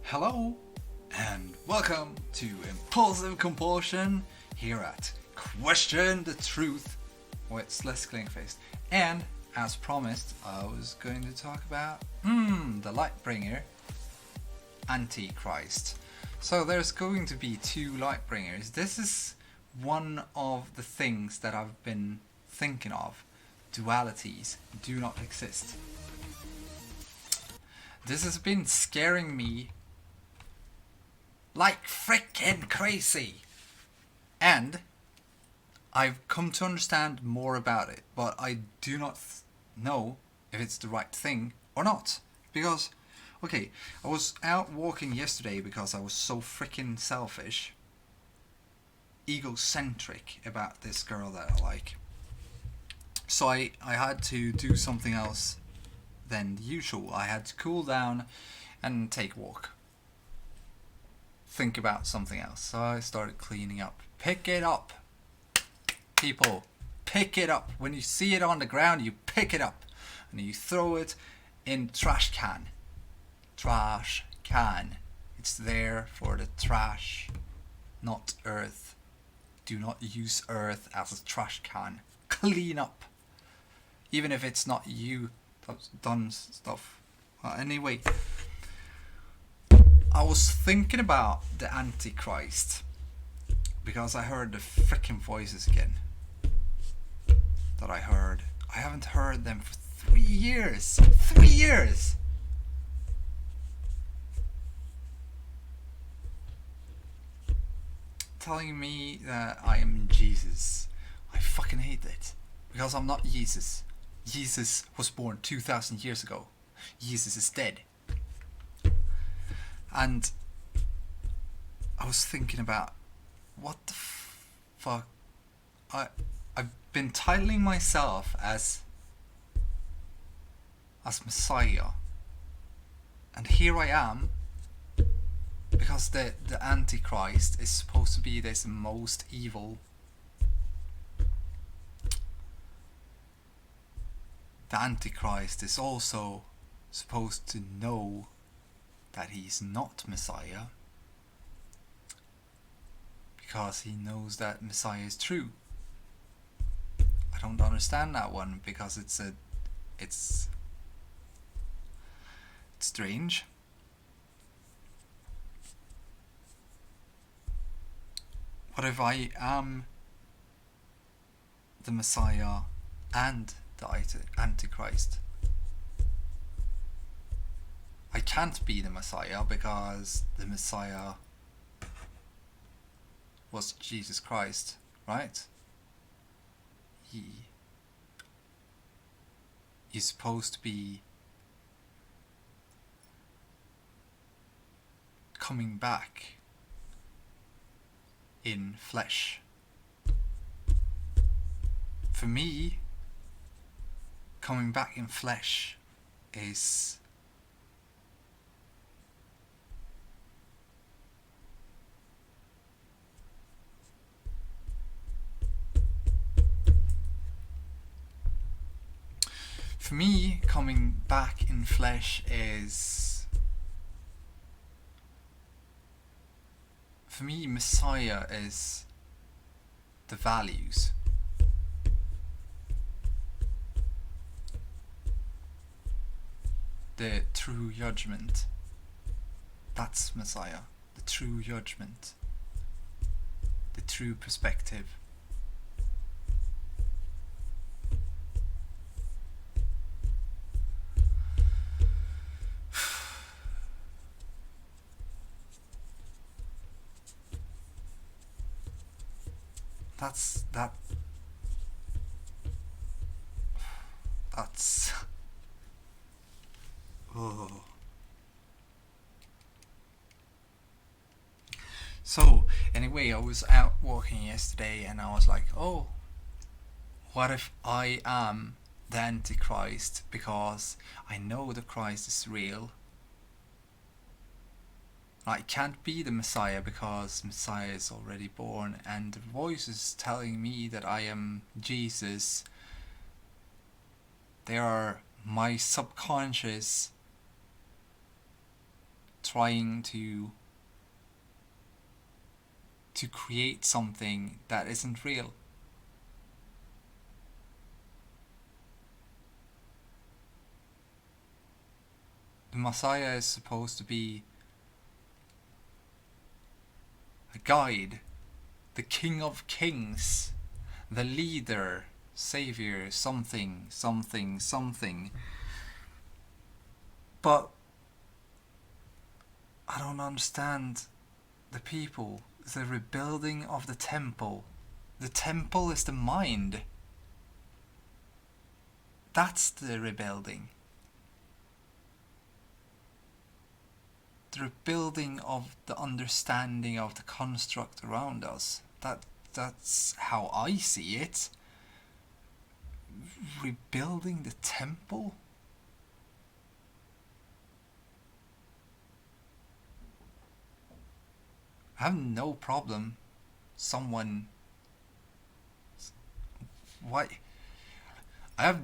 Hello and welcome to Impulsive Compulsion here at Question the Truth with less Clingfaced. And as promised, I was going to talk about the Lightbringer Antichrist. So there's going to be two Lightbringers. This is one of the things that I've been thinking of. Dualities do not exist. This has been scaring me like frickin' crazy. And I've come to understand more about it, but I do not know if it's the right thing or not. Because, okay, I was out walking yesterday because I was so frickin' selfish, egocentric about this girl that I like. So I had to do something else than usual. I had to cool down and take a walk. Think about something else. So I started cleaning up. Pick it up. People, pick it up. When you see it on the ground, you pick it up. And you throw it in the trash can. Trash can. It's there for the trash, not earth. Do not use earth as a trash can. Clean up. Even if it's not you that's done stuff. Anyway, I was thinking about the Antichrist because I heard the frickin' voices again that I heard. I haven't heard them for 3 years. 3 years! Telling me that I am Jesus. I fucking hate it. Because I'm not Jesus. Jesus was born 2,000 years ago. Jesus is dead. And I was thinking about what the fuck. I've been titling myself as Messiah, and here I am, because the Antichrist is supposed to be this most evil. The Antichrist is also supposed to know that he's not Messiah, because he knows that Messiah is true. I don't understand that one because it's strange. What if I am the Messiah and the Antichrist? I can't be the Messiah because the Messiah was Jesus Christ, right? He's supposed to be coming back in flesh. For me, coming back in flesh is for me, Messiah is the values. The true judgment. That's Messiah. The true judgment. The true perspective. That's oh. So anyway, I was out walking yesterday and I was like, oh, what if I am the Antichrist, because I know the Christ is real. I can't be the Messiah because Messiah is already born, and the voice is telling me that I am Jesus. They are my subconscious trying to create something that isn't real. The Messiah is supposed to be a guide, the King of Kings, the leader, savior, something, something, something. But I don't understand the people. The rebuilding of the temple. The temple is the mind. That's the rebuilding. The rebuilding of the understanding of the construct around us. That's how I see it. Rebuilding the temple? I have no problem. Someone... Why? I have...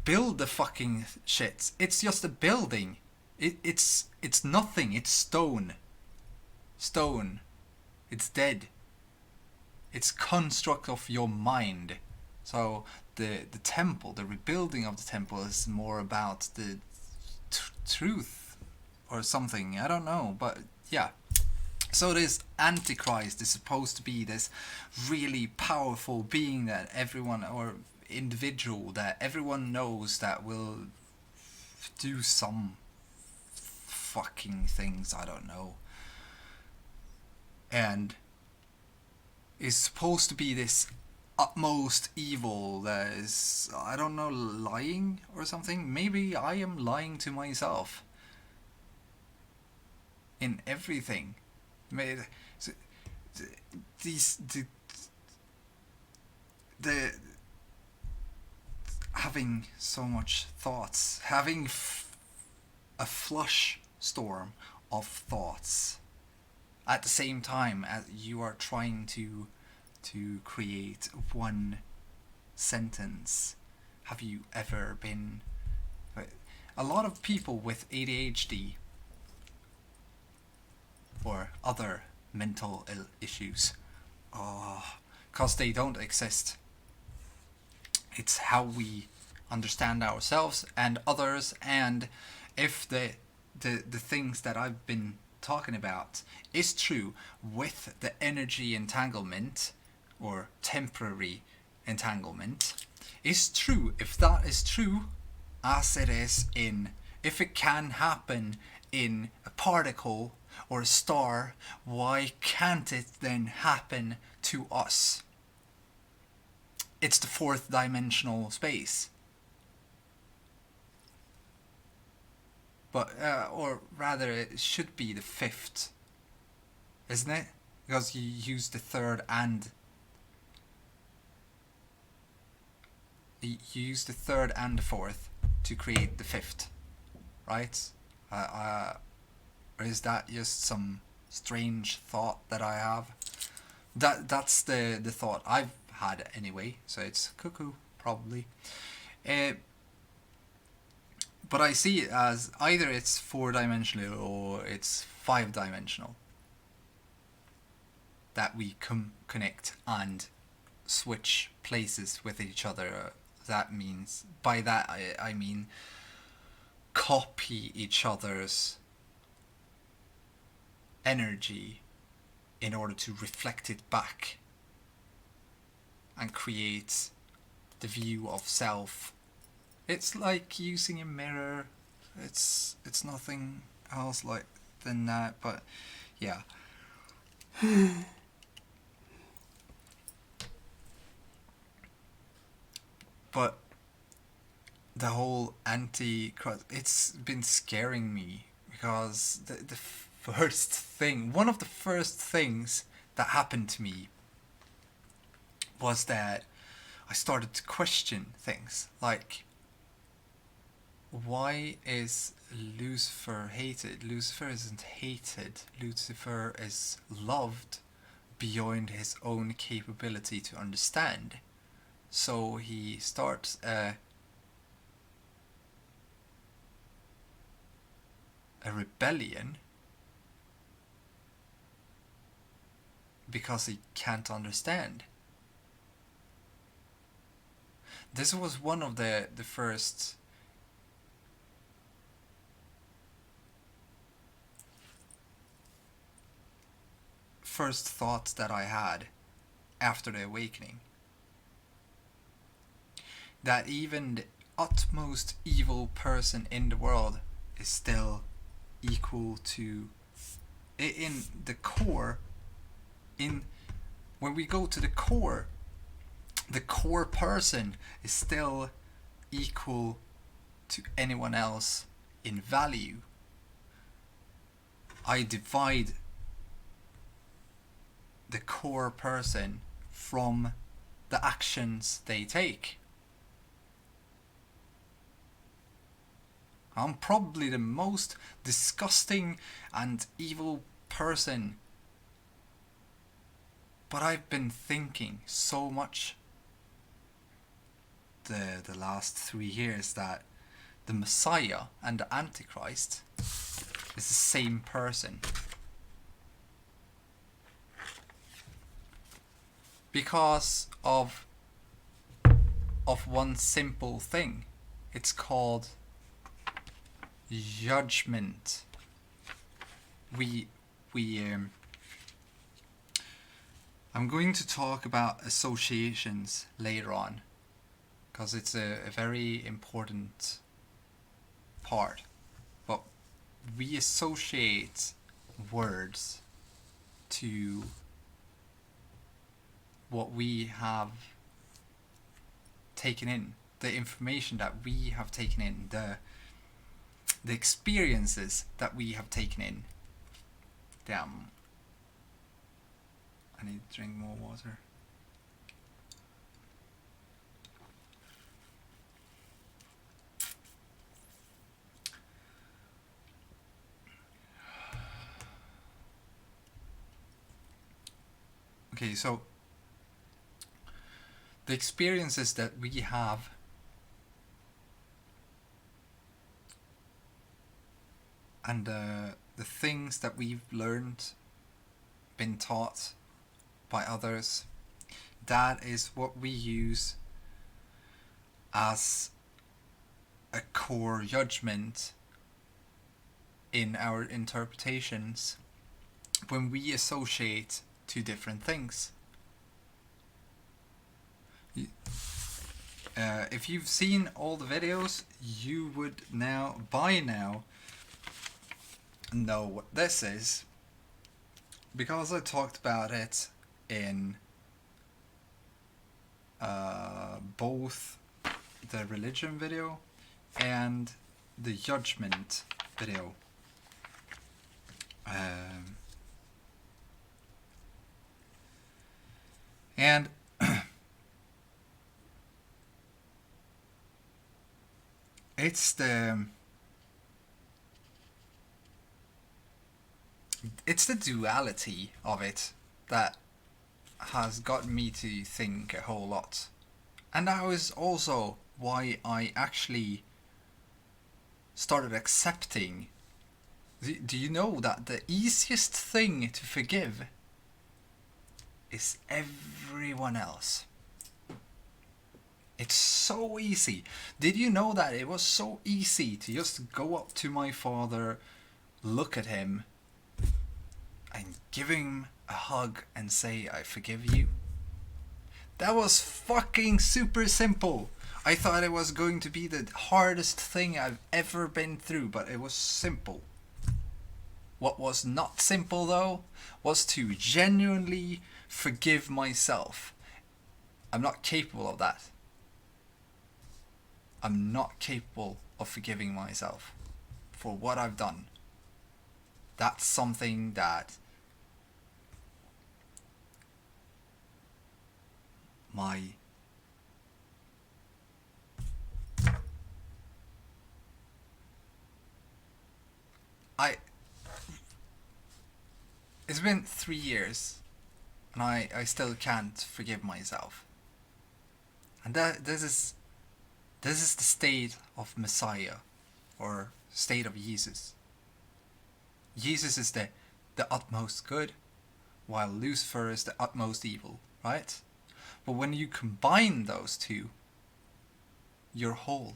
Build the fucking shit. It's just a building. It's nothing. It's stone. Stone. It's dead. It's construct of your mind. So the temple, the rebuilding of the temple is more about the truth or something. I don't know, but yeah. So this Antichrist is supposed to be this really powerful being that everyone, or individual that everyone knows, that will do some fucking things, I don't know. And is supposed to be this utmost evil that is, I don't know, lying or something. Maybe I am lying to myself in everything. The having so much thoughts, having a flush storm of thoughts at the same time as you are trying to create one sentence. Have you ever been... A lot of people with ADHD or other mental issues, because they don't exist. It's how we understand ourselves and others, and if the things that I've been talking about is true with the energy entanglement or temporary entanglement, is true, if that is true, as it is in, if it can happen in a particle or a star, why can't it then happen to us? It's the fourth dimensional space. But, or rather, it should be the fifth, isn't it? Because you use the third and... You use the third and the fourth to create the fifth, right? Or is that just some strange thought that I have? That's the thought I've had anyway, so it's cuckoo, probably. But I see it as either it's 4-dimensional or it's 5-dimensional. That we connect and switch places with each other. That means, by that I mean copy each other's energy in order to reflect it back and create the view of self. It's like using a mirror. It's nothing else like than that, but yeah. But the whole Antichrist, it's been scaring me, because the first thing, one of the first things that happened to me was that I started to question things like, why is Lucifer hated? Lucifer isn't hated. Lucifer is loved beyond his own capability to understand. So he starts a a rebellion because he can't understand. This was one of the first thoughts that I had after the awakening. That even the utmost evil person in the world is still equal to, in the core, when we go to the core person is still equal to anyone else in value. I divide the core person from the actions they take. I'm probably the most disgusting and evil person, but I've been thinking so much the last 3 years that the Messiah and the Antichrist is the same person. Because of one simple thing. It's called judgment. I'm going to talk about associations later on, because it's a very important part. But we associate words to what we have taken in, the information that we have taken in, the experiences that we have taken in. Damn. I need to drink more water. Okay, so the experiences that we have and the things that we've learned, been taught by others, that is what we use as a core judgment in our interpretations when we associate two different things. If you've seen all the videos, you would by now know what this is, because I talked about it in both the religion video and the judgment video. And it's the duality of it that has gotten me to think a whole lot. And that was also why I actually started accepting. Do you know that the easiest thing to forgive is everyone else? It's so easy. Did you know that it was so easy to just go up to my father, look at him, and give him a hug and say, I forgive you? That was fucking super simple. I thought it was going to be the hardest thing I've ever been through, but it was simple. What was not simple though was to genuinely forgive myself. I'm not capable of that. I'm not capable of forgiving myself for what I've done. That's something that it's been 3 years and I still can't forgive myself. And this is the state of Messiah, or state of Jesus. Jesus is the utmost good, while Lucifer is the utmost evil, right? But when you combine those two, you're whole.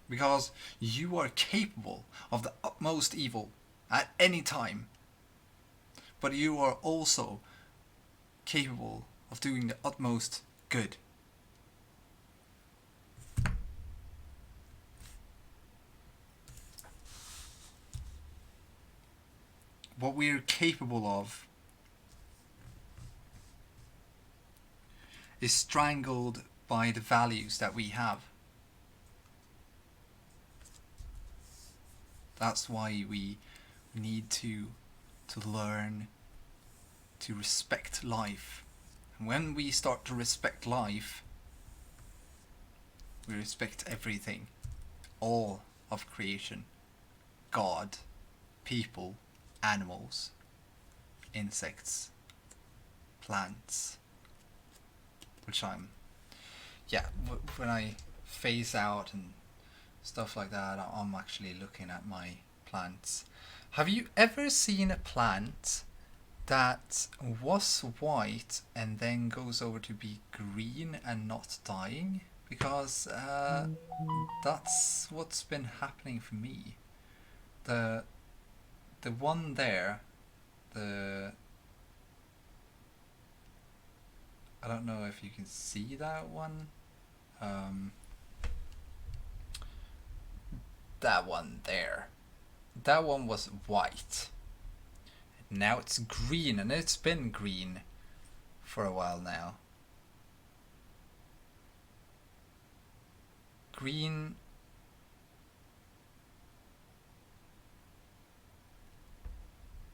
Because you are capable of the utmost evil at any time. But you are also capable of doing the utmost good. What we are capable of is strangled by the values that we have. That's why we need to learn to respect life. And when we start to respect life, we respect everything, all of creation, God, people, animals, insects, plants, which when I phase out and stuff like that, I'm actually looking at my plants. Have you ever seen a plant that was white and then goes over to be green and not dying? Because that's what's been happening for me. The one there, I don't know if you can see that one. That one there. That one was white. Now it's green, and it's been green for a while now. Green.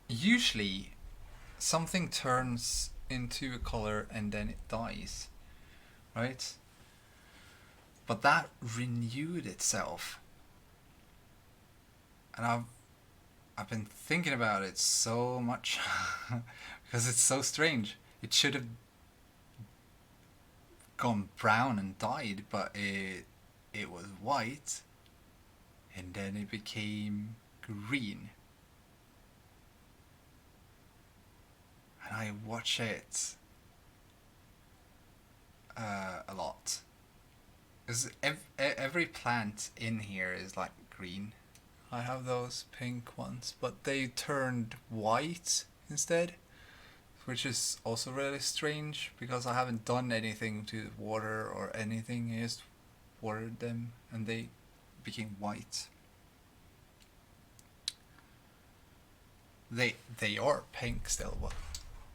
Usually, something turns into a color and then it dies, right? But that renewed itself, and I've been thinking about it so much because it's so strange. It should have gone brown and died, but it was white, and then it became green. And I watch it a lot. Because every plant in here is like green. I have those pink ones, but they turned white instead, which is also really strange because I haven't done anything to water or anything. I just watered them and they became white. They are pink still, well,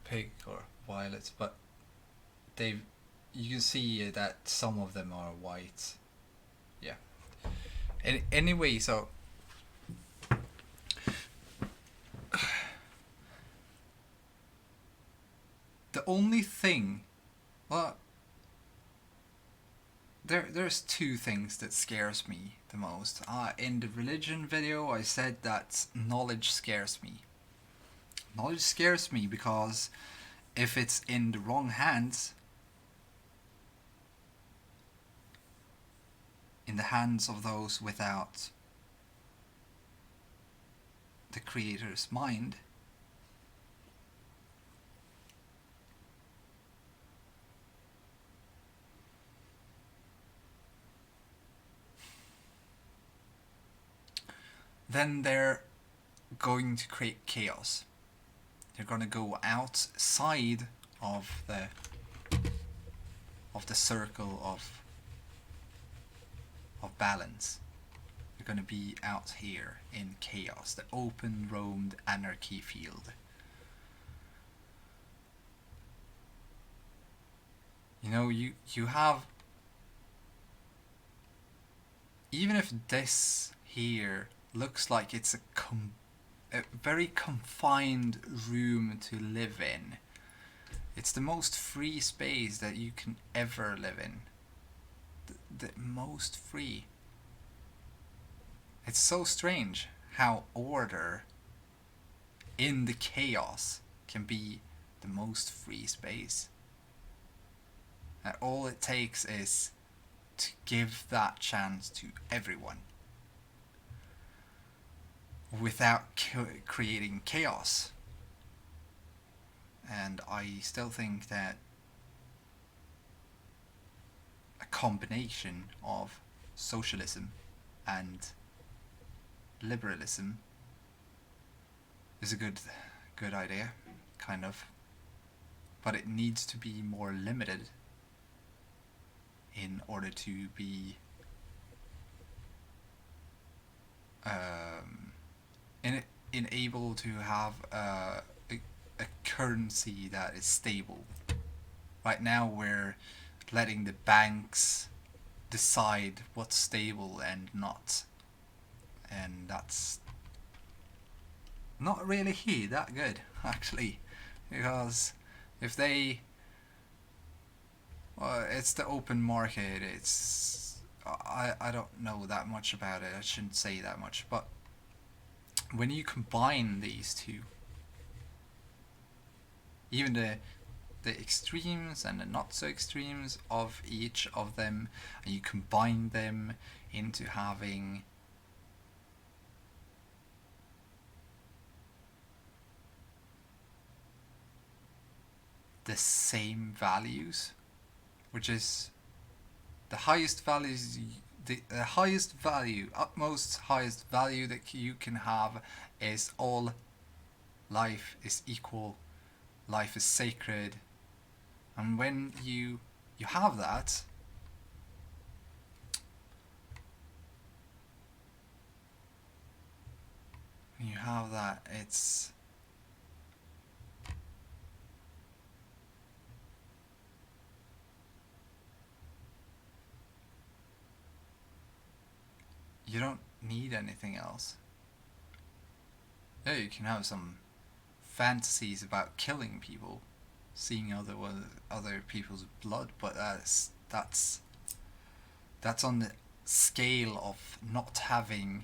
pink or violet, but you can see that some of them are white. Yeah. And anyway, so the only thing, well, there's two things that scares me the most. In the religion video, I said that knowledge scares me. Knowledge scares me because if it's in the wrong hands, in the hands of those without the creator's mind, then they're going to create chaos. They're going to go outside of the circle of balance. They're going to be out here in chaos, the open roamed anarchy field. You know, you have, even if this here looks like it's a very confined room to live in, it's the most free space that you can ever live in. The most free. It's so strange how order in the chaos can be the most free space. And all it takes is to give that chance to everyone. without creating chaos. And I still think that a combination of socialism and liberalism is a good idea, kind of, but it needs to be more limited in order to be able to have a currency that is stable. Right now we're letting the banks decide what's stable and not, and that's not really that good, actually, because if they, well, it's the open market. It's I don't know that much about it. I shouldn't say that much, but when you combine these two, even the extremes and the not so extremes of each of them, and you combine them into having the same values, which is the highest values, the highest value, utmost highest value that you can have is all life is equal, life is sacred. And when you have that, it's you don't need anything else. Yeah, you can have some fantasies about killing people, seeing other people's blood, but that's on the scale of not having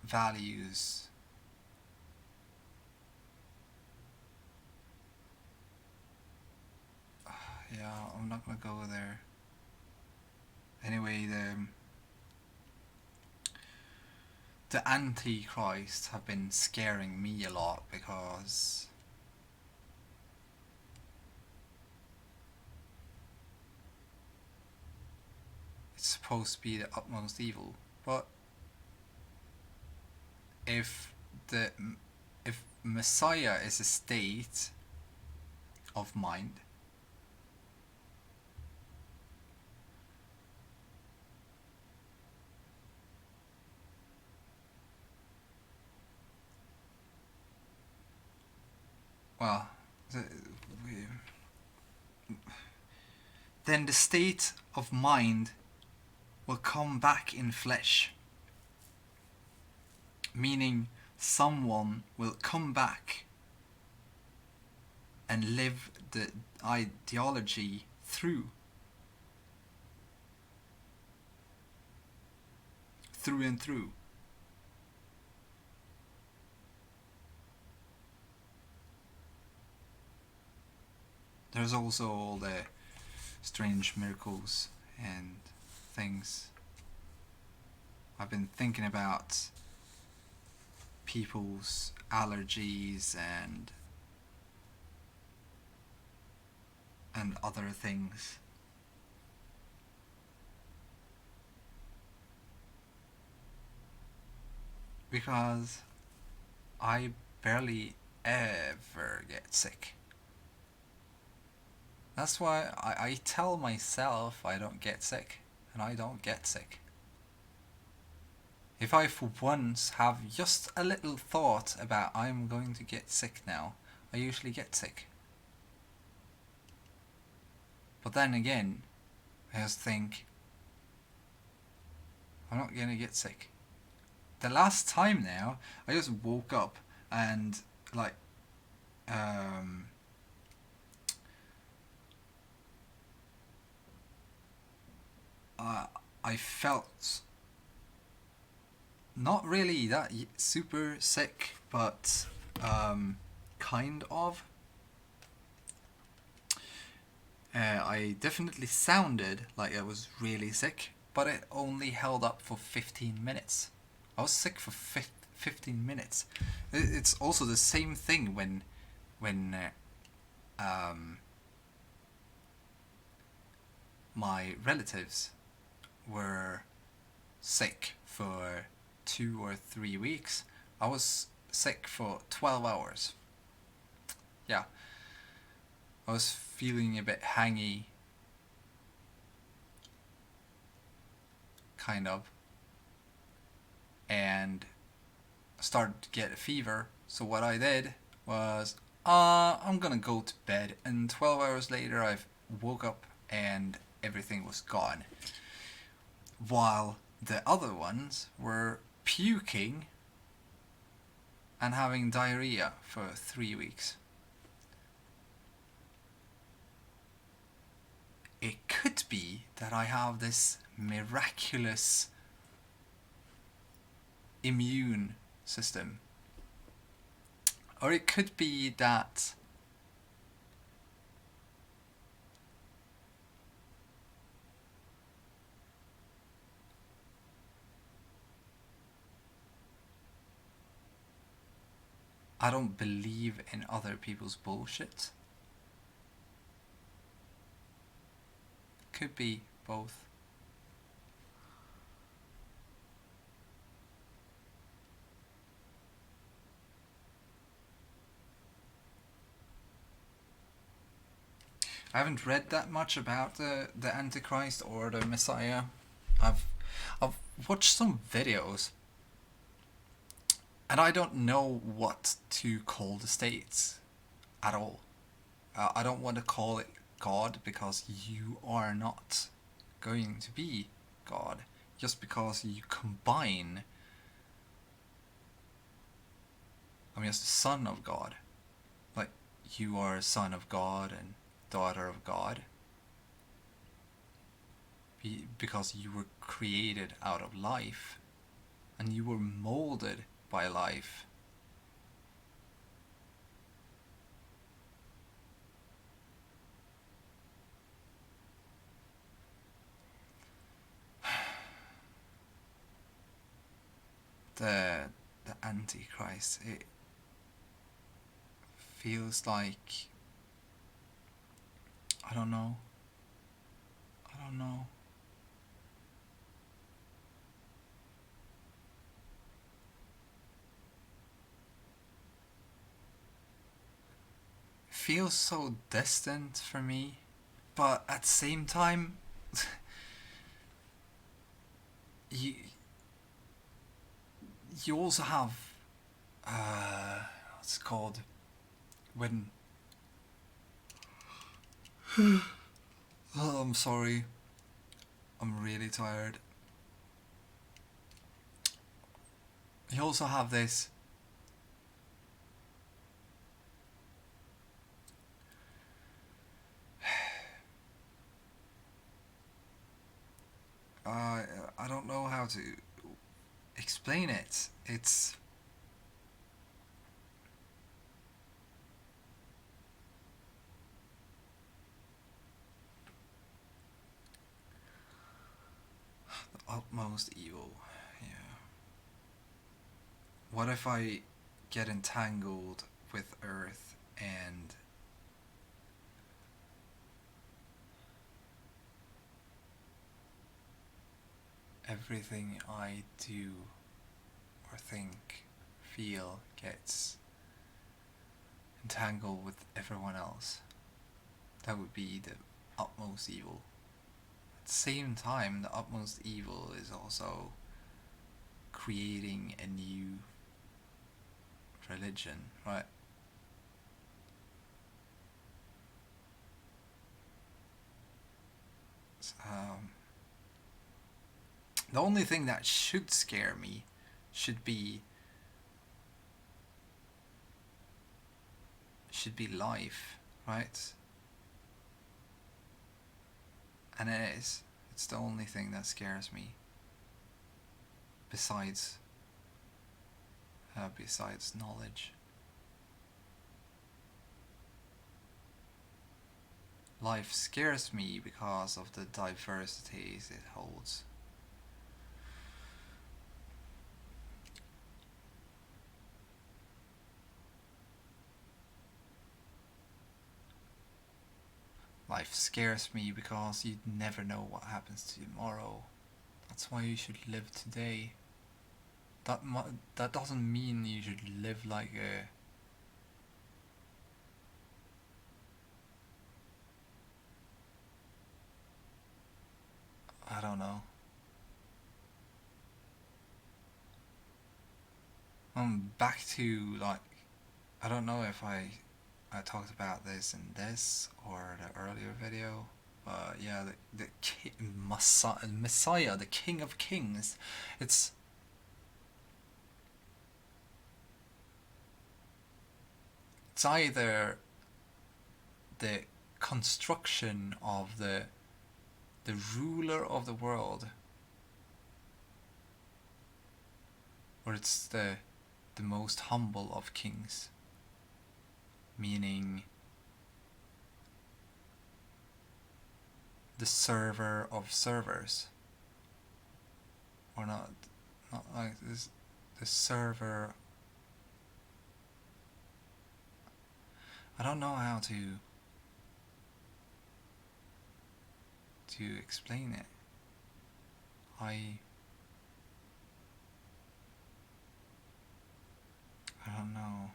values. Yeah, I'm not gonna go there. Anyway, the Antichrist have been scaring me a lot because it's supposed to be the utmost evil. But if Messiah is a state of mind, well, then the state of mind will come back in flesh. Meaning someone will come back and live the ideology through and through. There's also all the strange miracles and things. I've been thinking about people's allergies and other things. Because I barely ever get sick. That's why I tell myself I don't get sick, and I don't get sick. If I for once have just a little thought about I'm going to get sick now, I usually get sick. But then again, I just think I'm not gonna get sick. The last time now, I just woke up and like I felt not really that super sick, but kind of. I definitely sounded like I was really sick, but it only held up for 15 minutes. I was sick for 15 minutes. It's also the same thing when my relatives were sick for 2 or 3 weeks. I was sick for 12 hours. Yeah, I was feeling a bit hangy, kind of, and started to get a fever. So what I did was, I'm gonna go to bed. And 12 hours later, I woke up and everything was gone. While the other ones were puking and having diarrhea for 3 weeks. It could be that I have this miraculous immune system. Or it could be that I don't believe in other people's bullshit. Could be both. I haven't read that much about the Antichrist or the Messiah. I've watched some videos, and I don't know what to call the states at all. I don't want to call it God, because you are not going to be God. Just because you combine, I'm just a son of God. Like, you are a son of God and daughter of God. Because you were created out of life, and you were molded by life. The Antichrist, it feels like, I don't know. It feels so distant for me, but at the same time, you also have what's it called, when oh, I'm sorry, I'm really tired. You also have this I don't know how to explain it. It's the utmost evil. Yeah. What if I get entangled with Earth and everything I do or think, feel gets entangled with everyone else? That would be the utmost evil. At the same time, the utmost evil is also creating a new religion, right? The only thing that should scare me should be life, right? And it is. It's the only thing that scares me. Besides knowledge. Life scares me because of the diversities it holds. Life scares me because you never know what happens tomorrow. That's why you should live today. That doesn't mean you should live like a I don't know. Back to like I don't know if I talked about this in this or the earlier video, but yeah, Messiah, the King of Kings. It's it's either the construction of the ruler of the world, or it's the most humble of kings, meaning the server of servers, or not like this, the server. I don't know how to explain it. I don't know.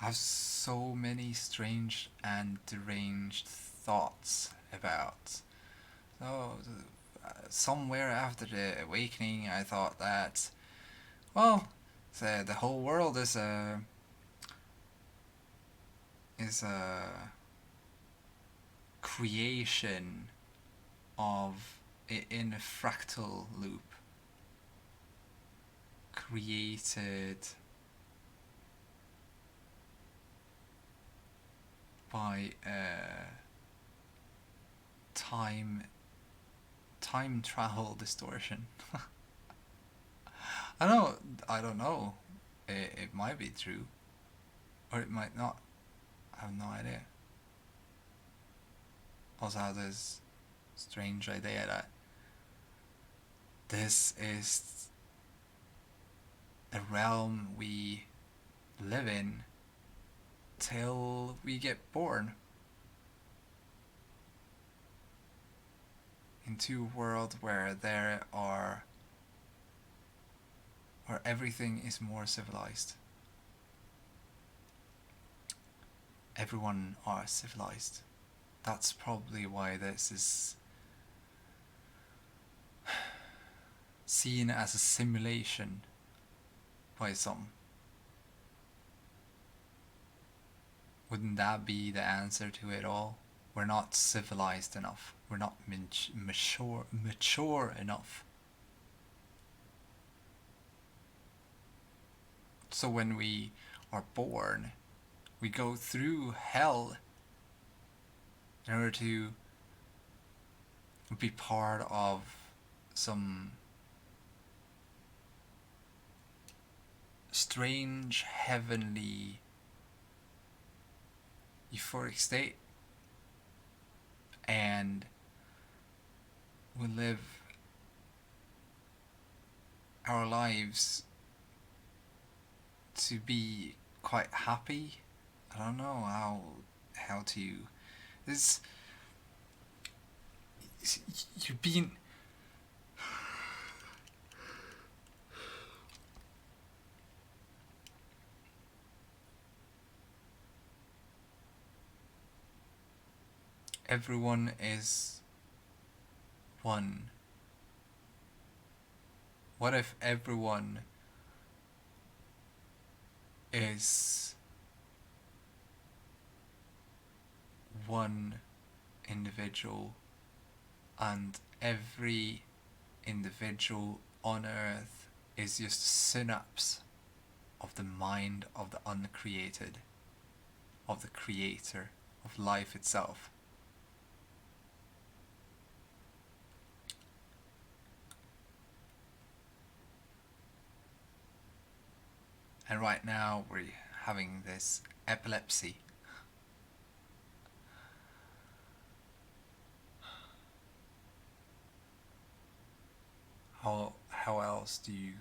I have so many strange and deranged thoughts about. So, somewhere after the awakening, I thought that, well, the whole world is a creation of in a fractal loop created by time travel distortion. I don't know. It might be true, or it might not. I have no idea. Also, I have this strange idea that this is the realm we live in till we get born into a world where where everything is more civilized. Everyone are civilized. That's probably why this is seen as a simulation by some. Wouldn't that be the answer to it all? We're not civilized enough. We're not mature enough. So when we are born, we go through hell in order to be part of some strange heavenly euphoric state, and we live our lives to be quite happy. I don't know how to this you've been everyone is one. What if everyone is one individual, and every individual on earth is just a synapse of the mind of the uncreated, of the creator, of life itself? And right now we're having this epilepsy. How else do you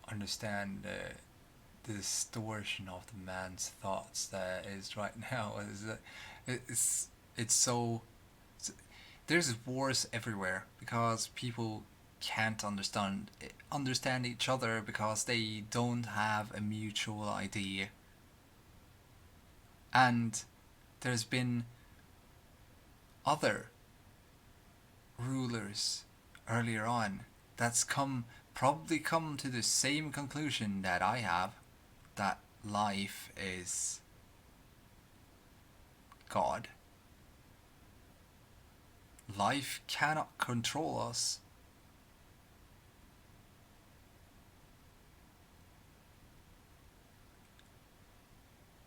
understand the distortion of the man's thoughts that is right now? Is that it's so there's wars everywhere because people can't understand each other because they don't have a mutual idea. And there's been other rulers earlier on that's probably come to the same conclusion that I have, that life is God. Life cannot control us.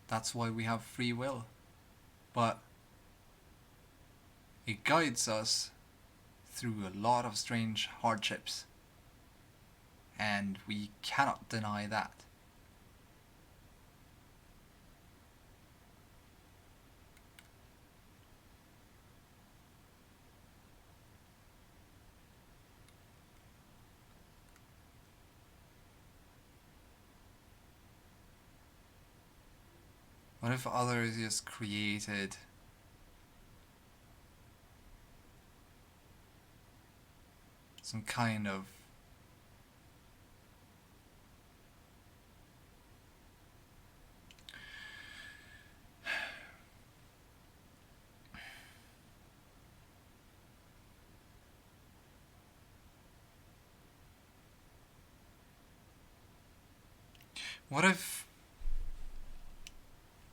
That's why we have free will. But it guides us through a lot of strange hardships. And we cannot deny that. What if others just created some kind of what if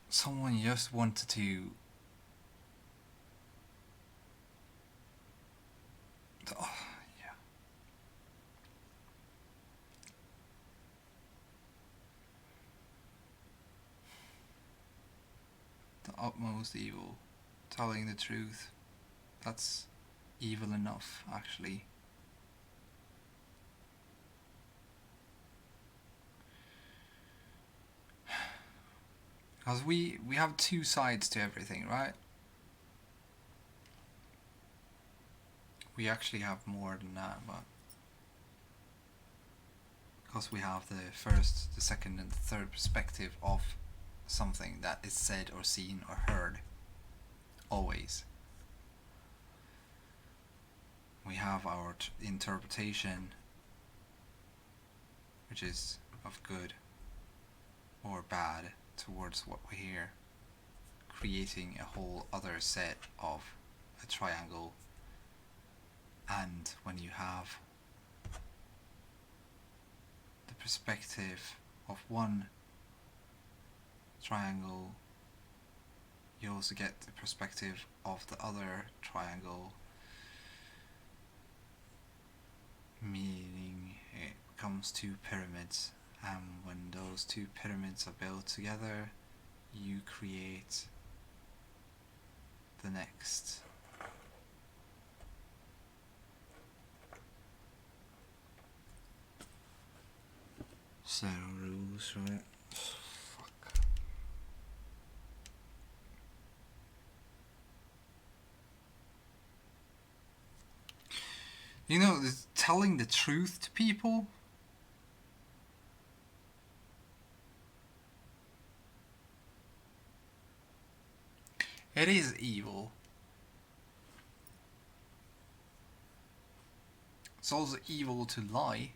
someone just wanted to yeah, the utmost evil, telling the truth, that's evil enough, actually. Because we have two sides to everything, right? We actually have more than that, but because we have the first, the second, and the third perspective of something that is said or seen or heard. Always. We have our interpretation, which is of good or bad towards what we hear, creating a whole other set of a triangle. And when you have the perspective of one triangle, you also get the perspective of the other triangle, meaning it becomes two pyramids, and when those two pyramids are built together, you create the next. Set of rules, right? Fuck. You know, telling the truth to people, it is evil. It's also evil to lie.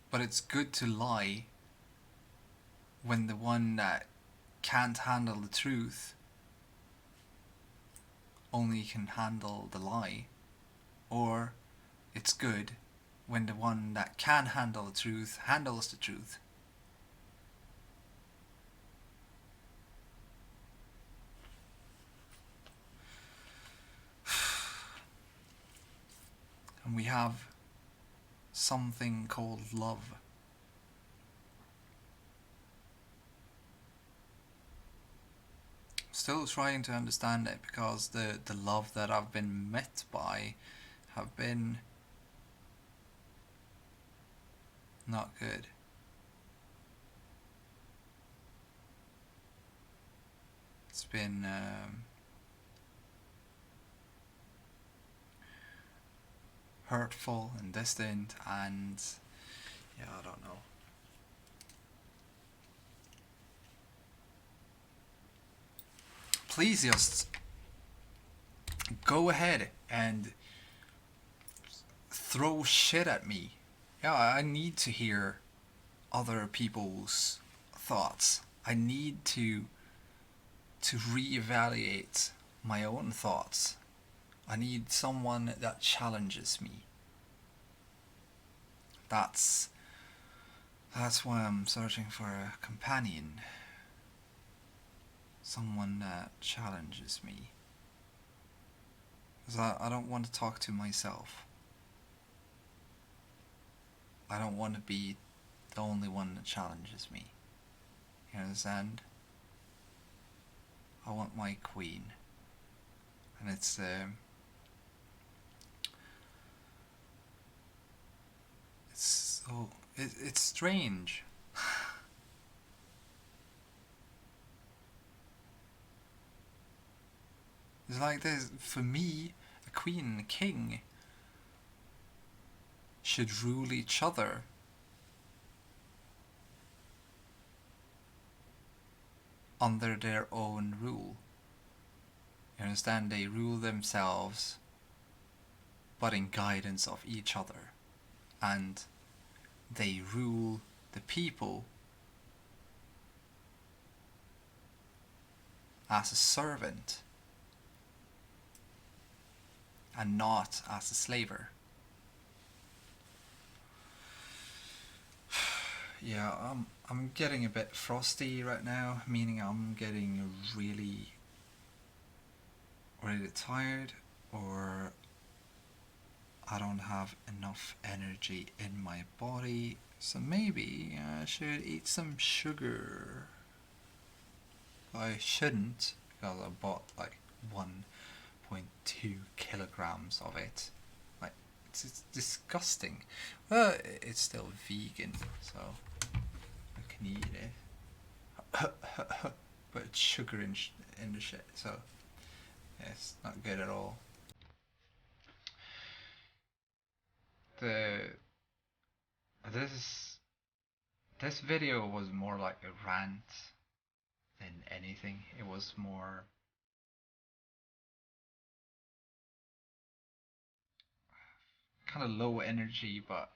But it's good to lie when the one that can't handle the truth only can handle the lie. Or it's good when the one that can handle the truth handles the truth. And we have something called love. still trying to understand it, because the love that I've been met by have been not good. It's been hurtful and distant, and yeah, I don't know. Please just go ahead and throw shit at me. Yeah, I need to hear other people's thoughts. I need to reevaluate my own thoughts. I need someone that challenges me. That's that's why I'm searching for a companion. Someone that challenges me. Because I don't want to talk to myself. I don't want to be the only one that challenges me. You understand? I want my queen. And it's strange. It's like this, for me, a queen and a king should rule each other. Under their own rule. You understand? They rule themselves, but in guidance of each other. And they rule the people as a servant and not as a slaver. Yeah, I'm getting a bit frosty right now, meaning I'm getting really tired, or I don't have enough energy in my body, so maybe I should eat some sugar. I shouldn't, because I bought like 1.2 kilograms of it. Like, it's disgusting. Well, it's still vegan, so I can eat it. But it's sugar in the shit, so yeah, it's not good at all. The this this video was more like a rant than anything. It was more kind of low energy, but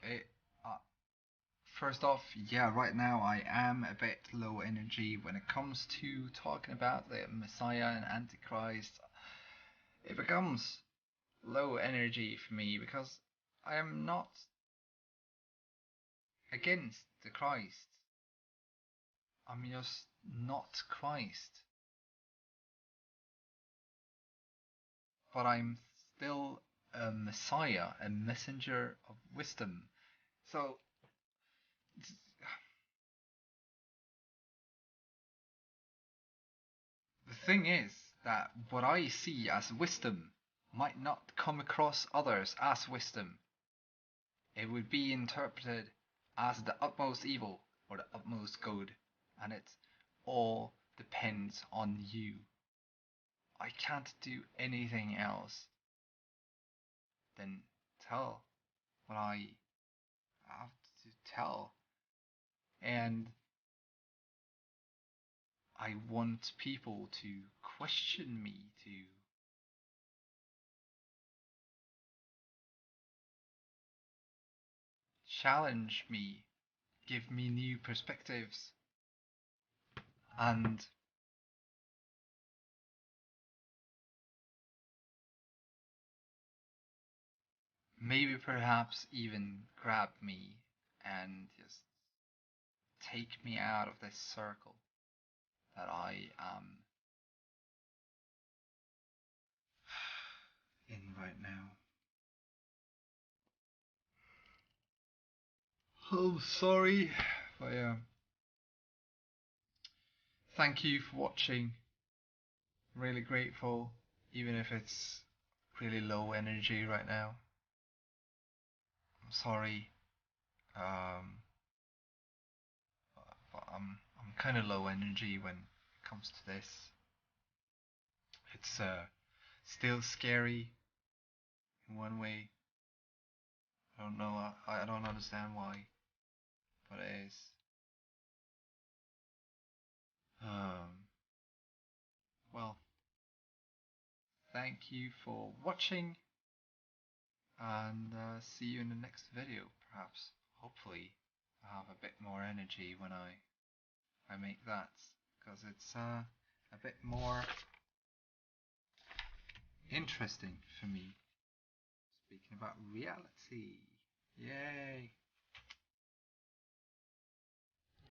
first off, yeah, right now I am a bit low energy when it comes to talking about the Messiah and Antichrist. It becomes low energy for me because I am not against the Christ. I'm just not Christ. But I'm still a Messiah, a messenger of wisdom. So the thing is that what I see as wisdom might not come across others as wisdom. It would be interpreted as the utmost evil or the utmost good, and it all depends on you. I can't do anything else than tell what I have to tell. And I want people to question me, to challenge me, give me new perspectives, and maybe perhaps even grab me and just take me out of this circle that I am in right now. I'm sorry, but yeah. Thank you for watching. really grateful, even if it's really low energy right now. I'm sorry, um, but I'm kind of low energy when it comes to this. It's still scary in one way. I don't know. I don't understand why, but it is. Well, thank you for watching, and see you in the next video. Perhaps, hopefully, I have a bit more energy when I make that, because it's a bit more interesting for me. Speaking about reality, yay!